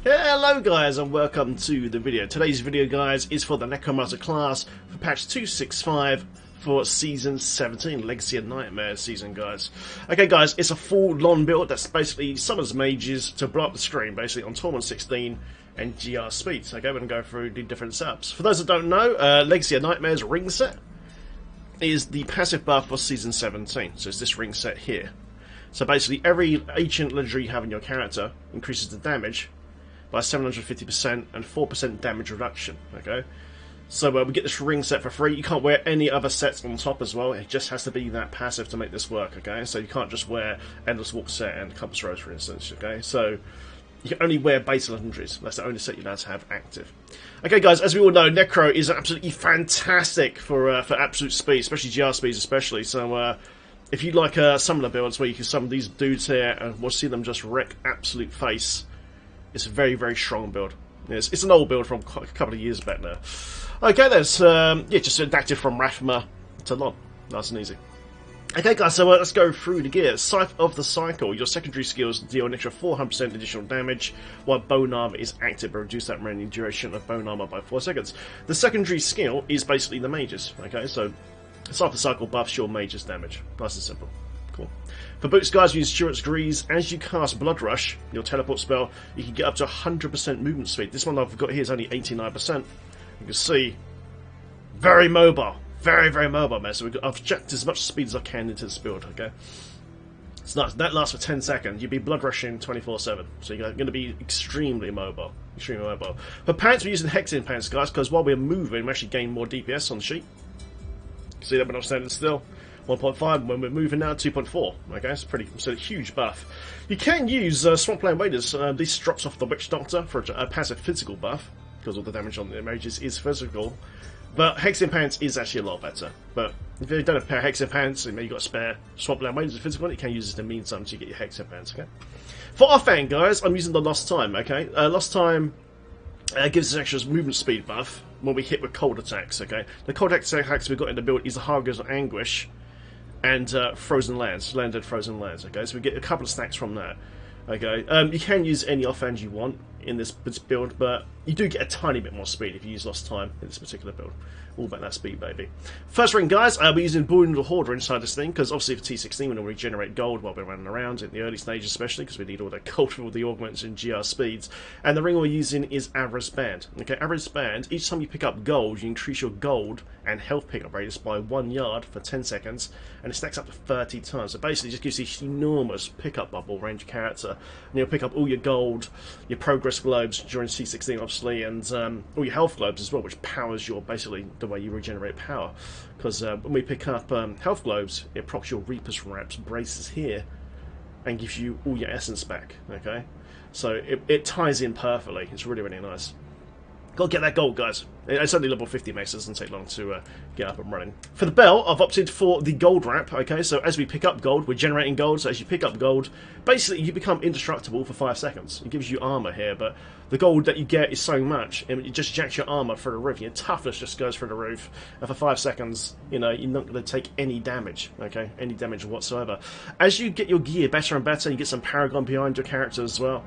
Hello guys and welcome to the video. Today's video guys is for the Necromancer class for patch 265 for Season 17, Legacy of Nightmares season guys. Okay guys, it's a full LoN build that's basically summons mages to blow up the screen basically on Torment 16 and GR speeds. Okay, we're going to go through the different setups. For those that don't know, Legacy of Nightmares ring set is the passive buff for Season 17, so it's this ring set here. So basically every ancient legendary you have in your character increases the damage by 750% and 4% damage reduction. Okay, so we get this ring set for free. You can't wear any other sets on top as well. It just has to be that passive to make this work. Okay, so you can't just wear Endless Walk set and Compass Rose, for instance. Okay, so you can only wear base legendaries. That's the only set you're allowed to have active. Okay, guys, as we all know, Necro is absolutely fantastic for absolute speed, especially GR speeds, especially. So if you like summoner builds where you can summon these dudes here and we'll see them just wreck absolute face, it's a very, very strong build. It's an old build from a couple of years back now. Okay, there's yeah, just adapted from Rathma to LoN. Nice and easy. Okay, guys, so let's go through the gear. Scythe of the Cycle. Your secondary skills deal an extra 400% additional damage, while Bone Armor is active but reduce that remaining duration of Bone Armor by 4 seconds. The secondary skill is basically the mages. Okay, so Scythe of the Cycle buffs your mages damage. Nice and simple. Cool. For boots, guys, use Steward's Grease. As you cast Blood Rush, your teleport spell, you can get up to 100% movement speed. This one I've got here is only 89%. You can see, very mobile. Very, very mobile, man. So I've jacked as much speed as I can into this build, okay? It's nice. That lasts for 10 seconds. You'll be blood rushing 24/7. So you're going to be extremely mobile. Extremely mobile. For pants, we're using Hexing pants, guys, because while we're moving, we actually gain more DPS on the sheet. See that when I'm standing still? 1.5, when we're moving now, 2.4. Okay, it's a huge buff. You can use Swampland Waders. This drops off the Witch Doctor for a passive physical buff, because all the damage on the mages is physical. But Hexing Pants is actually a lot better. But if you don't have a pair of Hexing Pants, and maybe you've got a spare Swampland Waders physical, you can use it in the meantime to get your Hexing Pants, okay? For offhand, guys, I'm using the Lost Time, okay? Lost Time gives us extra movement speed buff when we hit with cold attacks, okay? The cold attacks we've got in the build is the Hargers of Anguish and Frozen Lands, Landed Frozen Lands, okay? So we get a couple of stacks from that, okay? You can use any offhand you want in this build, but you do get a tiny bit more speed if you use Lost Time in this particular build. All about that speed, baby. First ring, guys, we're using Bull Noodle Hoarder inside this thing, because obviously for T16 we normally regenerate gold while we're running around in the early stages, especially because we need all that gold for all the augments and GR speeds. And the ring we're using is Avarice Band. Okay, Avarice Band, each time you pick up gold, you increase your gold and health pickup radius by 1 yard for 10 seconds, and it stacks up to 30 times. So basically it just gives you this enormous pickup bubble range character, and you'll pick up all your gold, your progress globes during T16 obviously, and all your health globes as well, which powers your, basically the way you regenerate power. Because when we pick up health globes, it procs your Reaper's Wraps braces here and gives you all your essence back, okay? So it ties in perfectly. It's really, really nice. Gotta get that gold, guys. It's only level 50 max, it doesn't take long to get up and running. For the bell, I've opted for the gold wrap, okay? So as we pick up gold, we're generating gold, so as you pick up gold, basically you become indestructible for 5 seconds. It gives you armor here, but the gold that you get is so much, it just jacks your armor through the roof. Your toughness just goes through the roof, and for 5 seconds, you know, you're not going to take any damage, okay? Any damage whatsoever. As you get your gear better and better, you get some Paragon behind your character as well.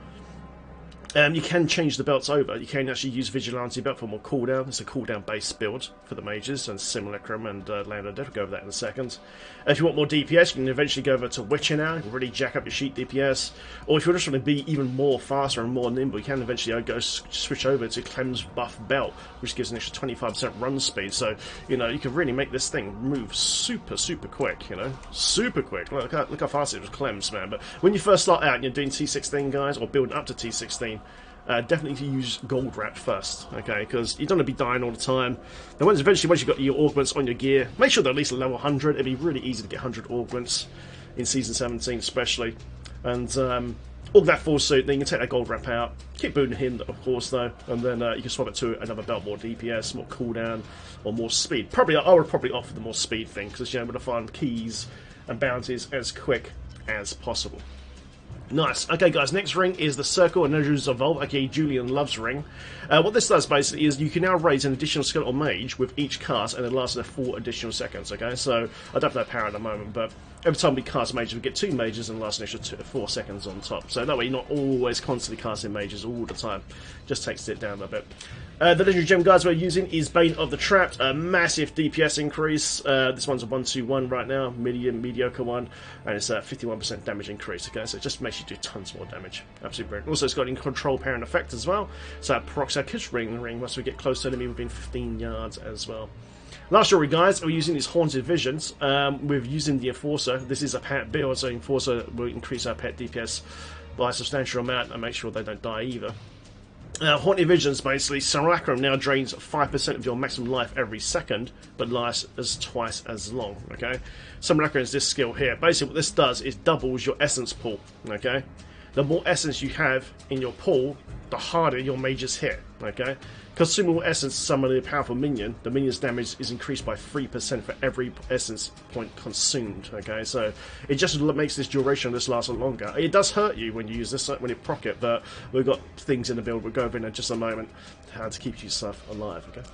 You can change the belts over. You can actually use Vigilante belt for more cooldown. It's a cooldown based build for the mages, and Simulacrum and Land of Death. We'll go over that in a second. If you want more DPS, you can eventually go over to Witcher now. You can really jack up your sheet DPS. Or if you just want to be even more faster and more nimble, you can eventually go switch over to Clem's buff belt, which gives an extra 25% run speed. So, you know, you can really make this thing move super, super quick, you know? Super quick. Look how fast it was Clem's, man. But when you first start out and you're doing T16, guys, or building up to T16, definitely use gold wrap first, okay? Because you don't want to be dying all the time. And once you've got your augments on your gear, make sure they're at least level 100. It'd be really easy to get 100 augments in Season 17 especially. And all that full suit, then you can take that gold wrap out. Keep booting him, of course, though. And then you can swap it to another belt, more DPS, more cooldown, or more speed. I would probably offer the more speed thing, because you're able to find keys and bounties as quick as possible. Nice. Okay, guys, next ring is the Circle and Energies Evolve, aka Julian Love's ring. What this does, basically, is you can now raise an additional Skeletal Mage with each cast, and it lasts for 4 additional seconds, okay? So, I don't have no power at the moment, but every time we cast mages, we get 2 mages and lasts an extra 4 seconds on top. So that way you're not always constantly casting mages all the time. Just takes it down a bit. The legendary gem, guys, we're using is Bane of the Trapped, a massive DPS increase. This one's a 1-2-1 right now, mediocre one, and it's a 51% damage increase, okay? So it just makes you do tons more damage. Absolutely brilliant. Also, it's got in control power and effect as well, so that procs our kiss ring once we get close to enemy within 15 yards as well. Last story, guys, we're using these Haunted Visions. We're using the Enforcer. This is a pet build, so Enforcer will increase our pet DPS by a substantial amount and make sure they don't die either. Haunted Visions, basically, Simulacrum now drains 5% of your maximum life every second, but lasts as twice as long, okay? Simulacrum is this skill here. Basically, what this does is doubles your essence pool, okay? The more essence you have in your pool, the harder your mages hit, okay? Consuming more essence to summon a powerful minion, the minion's damage is increased by 3% for every essence point consumed, okay? So it just makes this duration of this last a lot longer. It does hurt you when you use this, when you proc it, but we've got things in the build we'll go over in just a moment how to keep yourself alive, okay?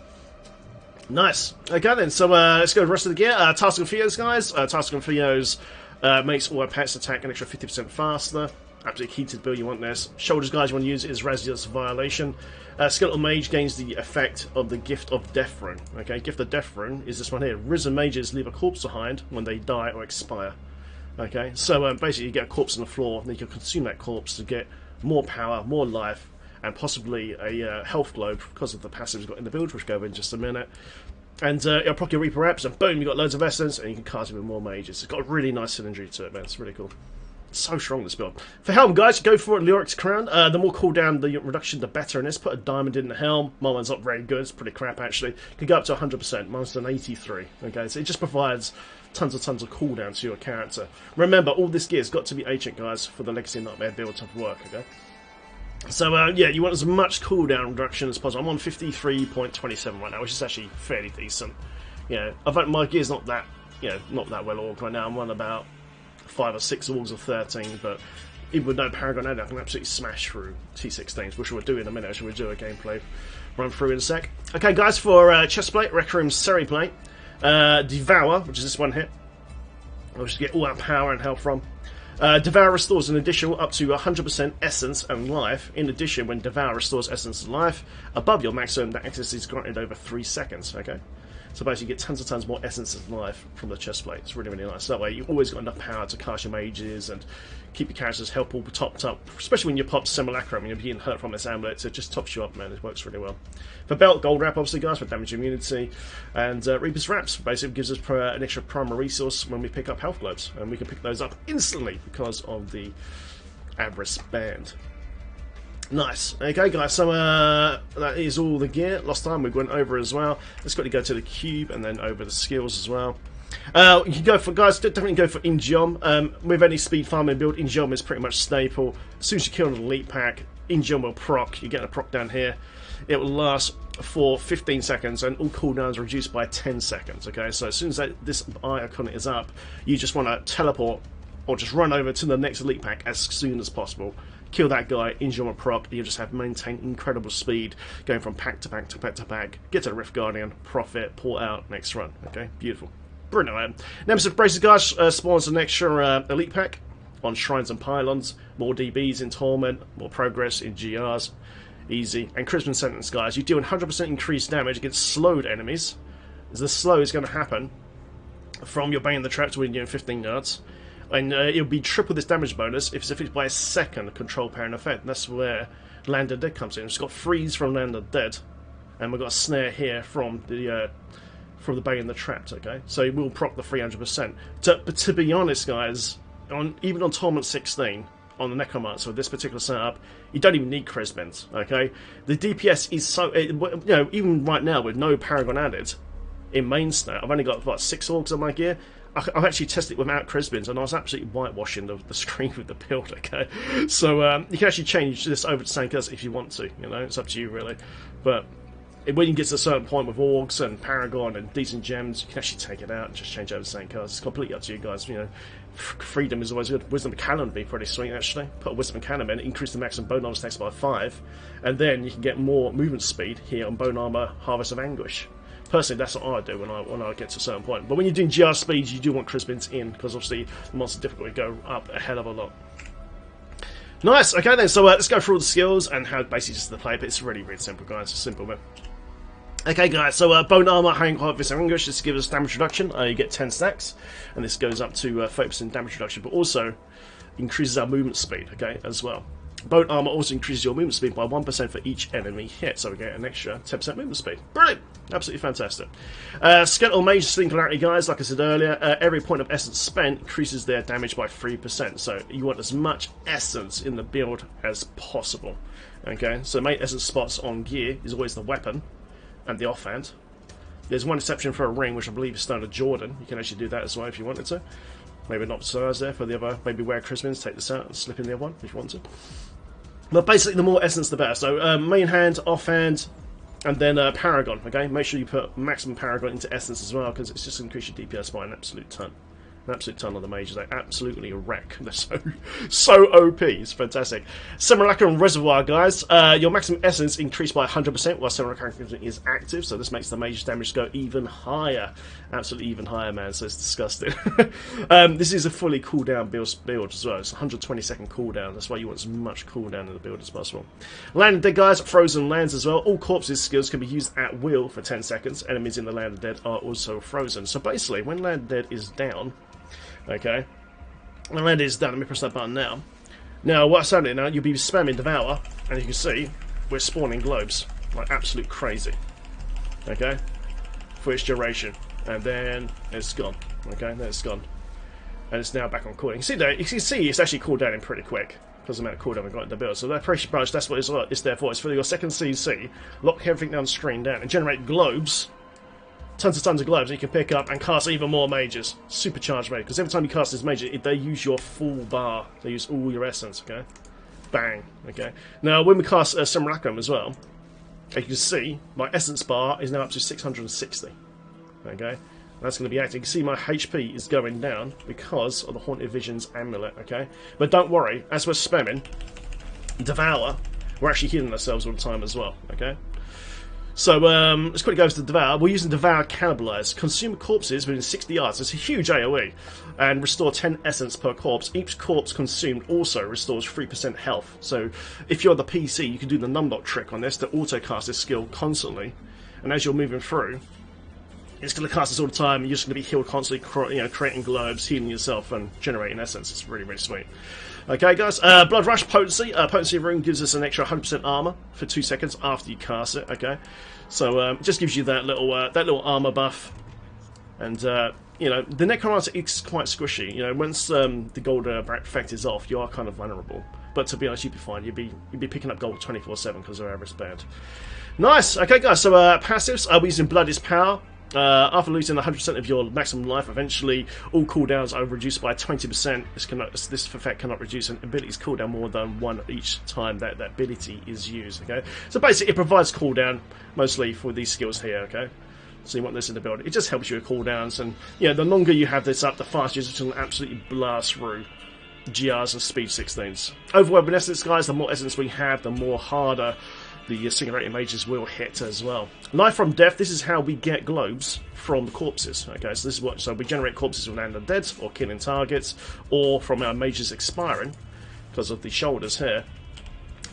Nice. Okay then, so let's go to the rest of the gear. Task and Theos, guys. Task and Theos makes all our pets attack an extra 50% faster. Absolutely key to the build, you want this. Shoulders, guys, you want to use it as Rasius Violation. Skeletal Mage gains the effect of the Gift of Death Rune. Okay, Gift of Death Rune is this one here. Risen mages leave a corpse behind when they die or expire. Okay, so basically you get a corpse on the floor, and you can consume that corpse to get more power, more life, and possibly a health globe because of the passives we've got in the build, which we'll go over in just a minute. And it'll proc your Reaper Reps, and boom, you've got loads of essence, and you can cast it with more mages. It's got a really nice synergy to it, man. It's really cool. So strong, this build. For helm, guys, go for it. Lyric's Crown. The more cooldown, the reduction, the better in this. Put a diamond in the helm. My one's not very good. It's pretty crap, actually. Can go up to 100%. Mine's an 83. Okay, so it just provides tons of cooldown to your character. Remember, all this gear's got to be ancient, guys, for the Legacy Nightmare build to work, okay? So, yeah, you want as much cooldown reduction as possible. I'm on 53.27 right now, which is actually fairly decent. You know, my gear's not that, not that well orged right now. I'm on about 5 or 6 orgs of 13, but even with no Paragon Ad, I can absolutely smash through T16s, which we'll do in a minute, so we'll do a gameplay run through in a sec. Okay, guys, for Chestplate, Requiem Seri Plate, Devour, which is this one here, which is get all our power and health from. Devour restores an additional up to 100% essence and life. In addition, when Devour restores essence and life above your maximum, that access is granted over 3 seconds, okay? So basically you get tons more essence of life from the chest plate. It's really, really nice. That way you've always got enough power to cast your mages and keep your character's health all topped up. Especially when you pop Simulacrum and you're being hurt from this amulet. So it just tops you up, man. It works really well. For belt, Gold Wrap, obviously, guys, for damage immunity. And Reaper's Wraps basically gives us an extra primary resource when we pick up health globes. And we can pick those up instantly because of the Avarice Band. Nice. Okay, guys, so that is all the gear. Last time we went over as well. Let's quickly go to the cube and then over the skills as well. You can go for, guys, definitely go for Ingeom. With any speed farming build, Ingeom is pretty much staple. As soon as you kill an elite pack, Ingeom will proc. You get a proc down here. It will last for 15 seconds and all cooldowns are reduced by 10 seconds. Okay, so as soon as this icon is up, you just want to teleport or just run over to the next elite pack as soon as possible. Kill that guy, injure and proc, you just have maintained incredible speed going from pack to pack to pack to pack. Get to the Rift Guardian, profit, pull out, next run. Okay, beautiful. Brilliant. Nemesis Braces, guys, spawns an extra elite pack on Shrines and Pylons, more DBs in Torment, more progress in GRs, easy. And Crimson Sentence, guys, you do 100% increased damage against slowed enemies. As the slow is going to happen from your Bane the Trap to within 15 yards. And it'll be triple this damage bonus if it's affected by a second control power and effect. And that's where Land of Dead comes in. It's got freeze from Land of Dead, and we've got a snare here from the Bane the Trapped. Okay, so it will proc the 300%. But to be honest, guys, even on Torment 16 on the Necromancer with this particular setup, you don't even need Cresbent. Okay, the DPS is so even right now with no Paragon added in main stat, I've only got what 6 orgs on my gear. I've actually tested it without Cresbins, and I was absolutely whitewashing the screen with the build, okay? So you can actually change this over to Sankers if you want to, it's up to you really. But when you get to a certain point with Orgs and Paragon and decent gems, you can actually take it out and just change over the same cards. It's completely up to you guys. You know, freedom is always good. Wisdom and Cannon would be pretty sweet, actually. Put a Wisdom and Cannon in, increase the maximum bone armor stacks by 5, and then you can get more movement speed here on Bone Armor Harvest of Anguish. Personally, that's what I do when I get to a certain point. But when you're doing GR speeds, you do want Crispins in, because obviously the monster difficulty go up a hell of a lot. Nice, okay then, so let's go through all the skills and how basically just the play, but it's really, really simple, guys. It's simple, man. Okay, guys, so Bone Armor, Harvest of Anguish, this gives us damage reduction. You get 10 stacks, and this goes up to 30% damage reduction, but also increases our movement speed, okay, as well. Bone Armor also increases your movement speed by 1% for each enemy hit, so we get an extra 10% movement speed. Brilliant! Absolutely fantastic. Skeletal Mage Singularity, guys, like I said earlier, every point of essence spent increases their damage by 3%, so you want as much essence in the build as possible. Okay, so main essence spots on gear is always the weapon and the offhand. There's one exception for a ring, which I believe is Standard Jordan. You can actually do that as well if you wanted to. Maybe not size there for the other, maybe wear Crispins, take this out and slip in the other one if you want to. But basically, the more essence, the better. So, main hand, offhand, and then Paragon, okay? Make sure you put maximum Paragon into essence as well, because it's just going to increase your DPS by an absolute ton. An absolute ton of the mages. They absolutely wreck. They're so OP. It's fantastic. Simulacrum Reservoir, guys. Your maximum essence increased by 100% while Simulacrum is active, so this makes the mage damage go even higher. Absolutely even higher, man, so it's disgusting. This is a fully cooldown build as well. It's a 120-second cooldown. That's why you want as much cooldown in the build as possible. Land of Dead, guys. Frozen lands as well. All corpses skills can be used at will for 10 seconds. Enemies in the Land of Dead are also frozen. So basically, when Land of Dead is down, okay, and land is down. Let me press that button now. Now, what's happening now? You'll be spamming Devour, and you can see we're spawning globes like absolute crazy. Okay, for its duration, and then it's gone. Okay, then it's gone, and it's now back on cooling. You can see it's actually cooled down in pretty quick because of the amount of cooldown we've got in the build. So that pressure brush, that's what it's there for. It's for your second CC. Lock everything down, screen down, and generate globes. Tons of globes that you can pick up and cast even more mages. Supercharged mage. Because every time you cast this mage, they use your full bar. They use all your essence, okay? Bang, okay? Now, when we cast Simulacrum as well, as you can see, my essence bar is now up to 660. Okay? That's going to be active. You can see my HP is going down because of the Haunted Visions Amulet, okay? But don't worry, as we're spamming Devour, we're actually healing ourselves all the time as well, okay? So, let's quickly go to the Devour. We're using Devour Cannibalize. Consume corpses within 60 yards. It's a huge AoE. And restore 10 essence per corpse. Each corpse consumed also restores 3% health. So, if you're on the PC, you can do the numlock trick on this to auto-cast this skill constantly. And as you're moving through, it's going to cast this all the time. You're just going to be healed constantly, creating globes, healing yourself, and generating essence. It's really, really sweet. Okay, guys. Blood Rush Potency. Potency Rune gives us an extra 100% armor for 2 seconds after you cast it. Okay, so it just gives you that little armor buff, and you know, the Necromancer is quite squishy. You know, once the gold effect is off, you are kind of vulnerable. But to be honest, you'd be fine. You'd be picking up gold 24/7 because they're average bad. Nice. Okay, guys. So passives. We're using Blood is Power. After losing 100% of your maximum life, eventually all cooldowns are reduced by 20%. This effect cannot reduce an ability's cooldown more than 1 each time that ability is used. Okay, so basically it provides cooldown mostly for these skills here. Okay, so you want this in the build. It just helps you with cooldowns, and yeah, the longer you have this up, the faster you can absolutely blast through GRs and speed 16s. Overwhelming essence, guys. The more essence we have, the more harder the Singularity Mages will hit as well. Life from Death, this is how we get globes from the corpses. Okay, so this is what, so we generate corpses from Land of Dead, or killing targets, or from our mages expiring, because of the shoulders here.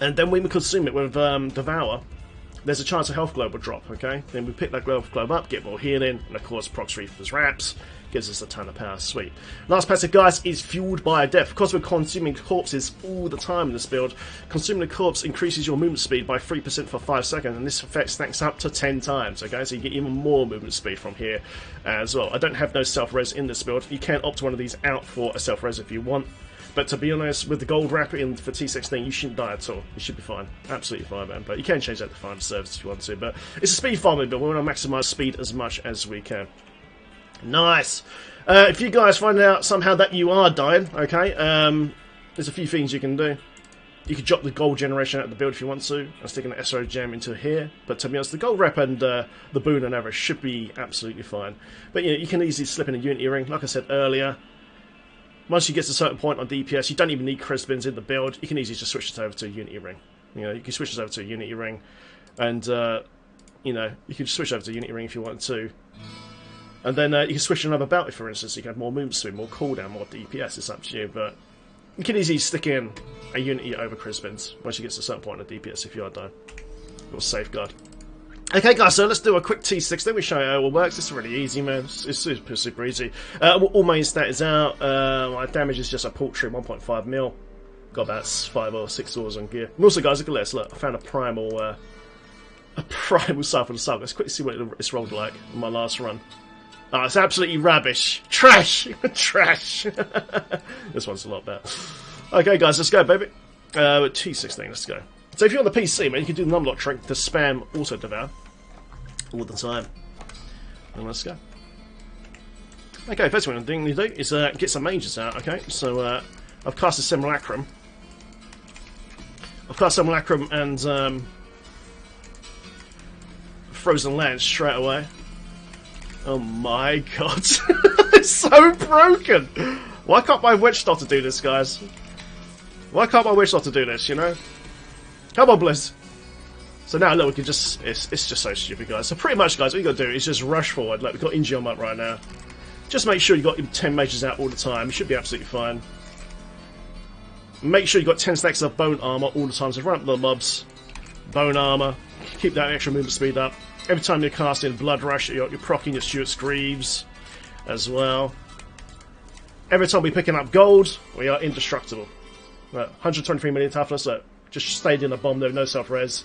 And then when we consume it with Devour, there's a chance a health globe will drop, okay? Then we pick that globe up, get more healing, and of course procs Reaper's Wraps, gives us a ton of power. Sweet. Last passive, guys, is Fueled by Death. Because we're consuming corpses all the time in this build, consuming a corpse increases your movement speed by 3% for 5 seconds, and this effect stacks up to 10 times, okay? So you get even more movement speed from here as well. I don't have no self-res in this build. You can opt one of these out for a self-res if you want. But to be honest, with the gold wrapper in for T16, you shouldn't die at all. You should be fine. Absolutely fine, man. But you can change that to farm service if you want to. But it's a speed farming build. We want to maximise speed as much as we can. Nice. If you guys find out somehow that you are dying, okay, there's a few things you can do. You could drop the gold generation out of the build if you want to, and stick an SO gem into here. But to be honest, the gold rep and the boon and average should be absolutely fine. But you can easily slip in a Unity ring, like I said earlier. Once you get to a certain point on DPS, you don't even need Crispins in the build. You can easily just switch it over to a Unity ring. You can switch it over to a Unity ring, and you can switch over to a Unity ring if you wanted to. And then you can switch another bounty, for instance. You can have more movement speed, more cooldown, more DPS. It's up to you, but you can easily stick in a Unity over Crispins once you get to a certain point of DPS if you are done. Or safeguard. Okay, guys, so let's do a quick T16. Let me show you how it all works. It's really easy, man. It's super easy. All main stat is out. My damage is just a paltry 1.5 mil. Got about 5 or 6 swords on gear. And also, guys, look at this. Look, I found a primal Sight for the Soul. Let's quickly see what it's rolled like in my last run. Oh, it's absolutely rubbish. Trash! Trash! This one's a lot better. Okay, guys, let's go, baby. T16, let's go. So if you're on the PC, man, you can do the numlock trick to spam auto devour all the time. And let's go. Okay, first thing I'm doing to do is get some mages out, okay? So I've cast a Simulacrum. I've cast Simulacrum and Frozen Land straight away. Oh my god. It's so broken! Why can't my Witch Doctor do this, guys? Why can't my Witch Doctor do this, you know? Come on, Blizz! So now, look, we can just... It's just so stupid, guys. So pretty much, guys, what you got to do is just rush forward. Like, we've got Ingeom up right now. Just make sure you've got 10 mages out all the time. You should be absolutely fine. Make sure you've got 10 stacks of bone armor all the time. So run up the mobs. Bone armor. Keep that extra movement speed up. Every time you're casting Blood Rush, you're proccing your Stuart's Greaves as well. Every time we're picking up gold, we are indestructible. Right, 123 million toughness, so just stayed in a bomb there, no self-res.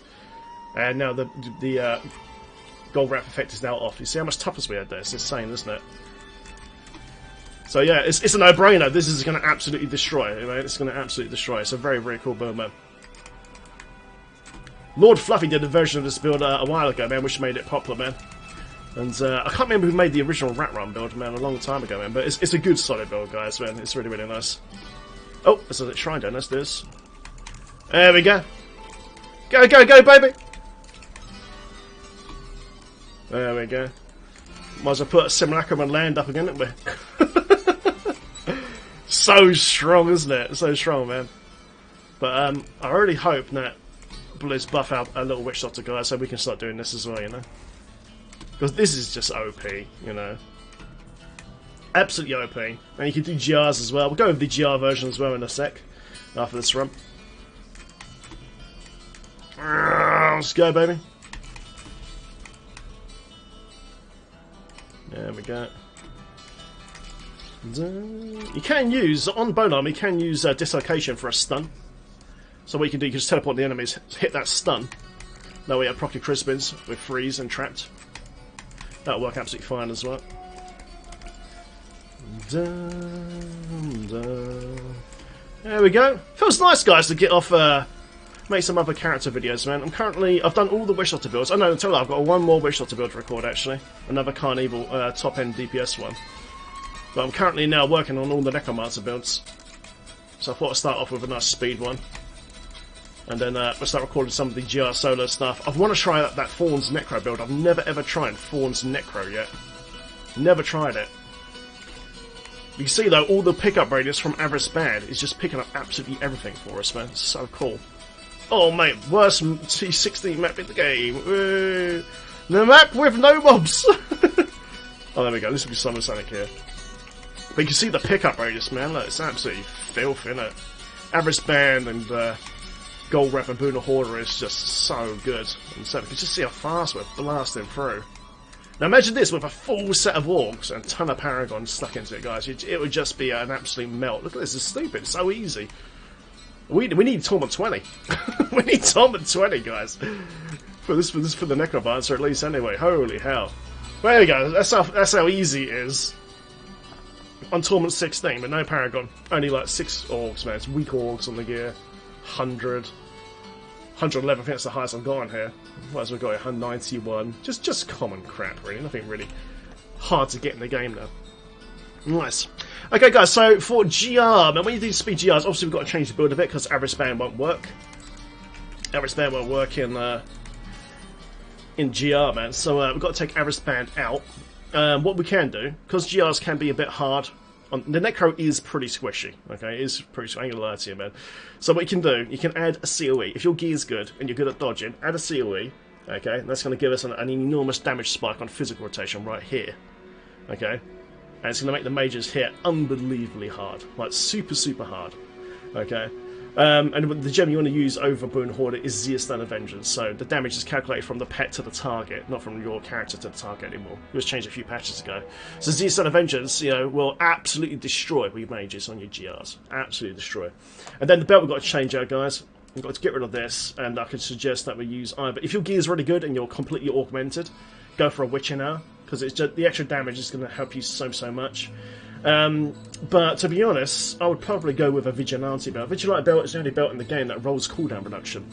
And now the gold wrap effect is now off. You see how much toughness we had there? It's insane, isn't it? So yeah, it's a no-brainer. This is going to absolutely destroy it, right? It's going to absolutely destroy it. It's a very, very cool build, man. Lord Fluffy did a version of this build a while ago, man, which made it popular, man. And I can't remember who made the original Rat Run build, man, a long time ago, man. But it's a good, solid build, guys, man. It's really, really nice. Oh, there's a shrine down. Let's do this. There we go. Go, go, go, baby! There we go. Might as well put a Simulacrum and land up again, didn't we? So strong, isn't it? So strong, man. But I really hope that Blizz buff out a little Witch Doctor, guys, so we can start doing this as well, you know? Because this is just OP, you know? Absolutely OP. And you can do GRs as well. We'll go with the GR version as well in a sec, after this run. Let's go, baby. There we go. You can use, on Bone Armor, you can use Dislocation for a stun. So what you can do, you can just teleport the enemies, hit that stun. That way you have procced Crispins with freeze and trapped. That'll work absolutely fine as well. There we go. Feels nice, guys, to get off, make some other character videos, man. I've done all the Witch Doctor builds. Oh no, until I've got one more Witch Doctor build to record, actually. Another Carnival top-end DPS one. But I'm currently now working on all the Necromancer builds. So I thought I'd start off with a nice speed one. And then we'll start recording some of the GR solo stuff. I want to try that Thorns Necro build. I've never ever tried Thorns Necro yet. Never tried it. You can see though, all the pickup radius from Avarice Band is just picking up absolutely everything for us, man. It's so cool. Oh mate, worst T16 map in the game. The map with no mobs! Oh, there we go. This will be Summer Sonic here. But you can see the pickup radius, man. Look, it's absolutely filthy, isn't it? Avarice Band and Gold Rep and Boona Hoarder is just so good. And so you can just see how fast we're blasting through. Now imagine this with a full set of Orcs and a ton of Paragons stuck into it, guys. It would just be an absolute melt. Look at this, it's stupid. It's so easy. We need Torment 20. We need Torment 20, guys. For the Necromancer at least anyway. Holy hell. Well, there we go. That's how easy it is. On Torment 16, but no Paragon. Only like 6 Orcs, man. It's weak Orcs on the gear. 100. 111, I think that's the highest I've got on here. What else have we got here? 191. Just common crap, really. Nothing really hard to get in the game now. Nice. Okay, guys, so for GR, man, when you do speed GRs, obviously we've got to change the build a bit because average span won't work. Average span won't work in GR, man. So we've got to take average span out. What we can do, because GRs can be a bit hard, the Necro is pretty squishy, okay? It is pretty squishy, I'm gonna lie to you, man. So what you can do, you can add a COE. If your gear's good and you're good at dodging, add a COE, okay? And that's going to give us an enormous damage spike on physical rotation right here, okay? And it's going to make the mages hit unbelievably hard, like super, super hard, okay? And the gem you want to use over Boon Hoarder is Z-Stun Vengeance, so the damage is calculated from the pet to the target, not from your character to the target anymore. It was changed a few patches ago. So Z-Stun Vengeance, you know, will absolutely destroy your mages on your GRs. Absolutely destroy. And then the belt we've got to change out, guys. We've got to get rid of this, and I could suggest that we use either. If your gear is really good and you're completely augmented, go for a Witcher now, because it's just the extra damage is going to help you so much. But to be honest, I would probably go with a Vigilante belt. Vigilante belt is the only belt in the game that rolls cooldown reduction.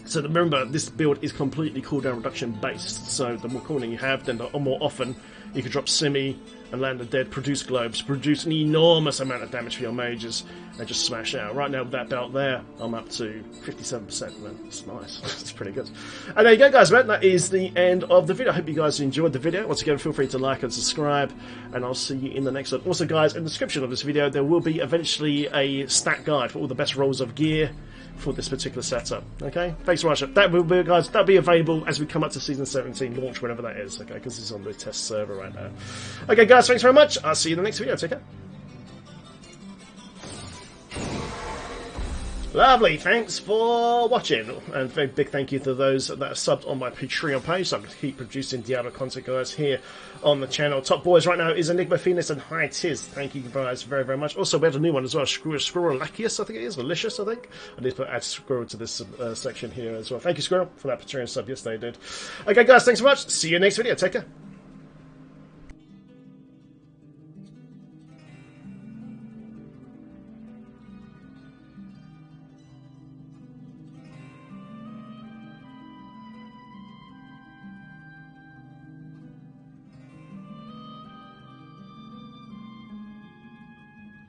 So remember, this build is completely cooldown reduction based. So the more cooldown you have, then the more often you can drop Simi and land the dead, produce globes, produce an enormous amount of damage for your mages, and just smash out. Right now with that belt there, I'm up to 57%, man. It's nice. It's pretty good. And there you go, guys, man. That is the end of the video. I hope you guys enjoyed the video. Once again, feel free to like and subscribe, and I'll see you in the next one. Also, guys, in the description of this video, there will be eventually a stat guide for all the best rolls of gear for this particular setup. Okay, thanks for watching. That will be, guys, that'll be available as we come up to season 17 launch, whenever that is. Okay, because it's on the test server right now. Okay, guys, thanks very much. I'll see you in the next video. Take care. Lovely, thanks for watching, and very big thank you to those that are subbed on my Patreon page, so I can keep producing Diablo content, guys, here on the channel. Top boys right now is Enigma Phoenix and High Tiz. Thank you guys very, very much. Also, we have a new one as well, Squirrel Lachius, I think it is, Malicious, I think. I need to add Squirrel to this section here as well. Thank you, Squirrel, for that Patreon sub yesterday, dude. Okay, guys, thanks so much. See you next video. Take care.